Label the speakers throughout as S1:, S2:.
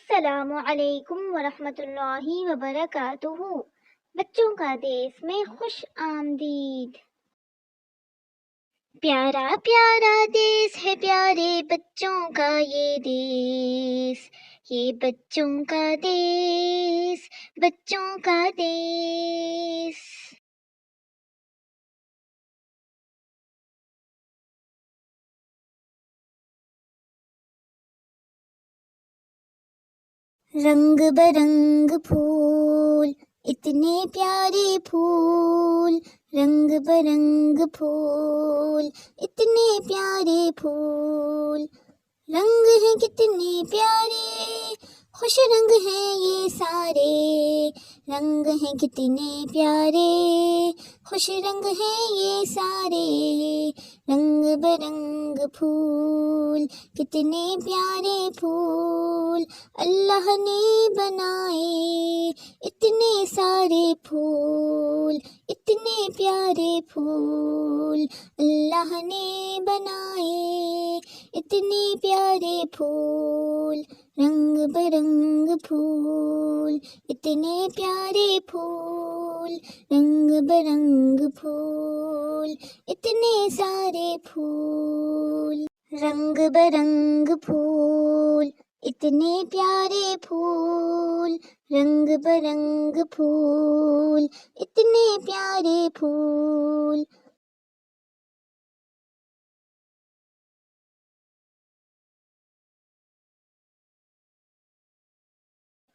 S1: السلام علیکم ورحمۃ اللہ وبرکاتہ۔ بچوں کا دیس میں خوش آمدید۔ پیارا پیارا دیس ہے پیارے بچوں کا یہ دیس، یہ بچوں کا دیس، بچوں کا دیس۔ رنگ برنگ پھول، اتنے پیارے پھول، رنگ برنگ پھول، اتنے پیارے پھول، رنگ ہیں کتنے پیارے، خوش رنگ ہیں یہ سارے، رنگ ہیں کتنے پیارے، خوش رنگ ہیں یہ سارے، رنگ برنگ پھول، کتنے پیارے پھول، اللہ نے بنائے اتنے سارے پھول، اتنے پیارے پھول، اللہ نے بنائے اتنے پیارے پھول، رنگ برنگ پھول، اتنے پیارے پھول، رنگ برنگ پھول، اتنے سارے پھول، رنگ برنگ پھول، اتنے پیارے پھول، رنگ برنگ پھول، اتنے پیارے پھول۔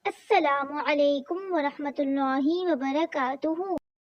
S1: السلام علیکم ورحمۃ اللہ وبرکاتہ۔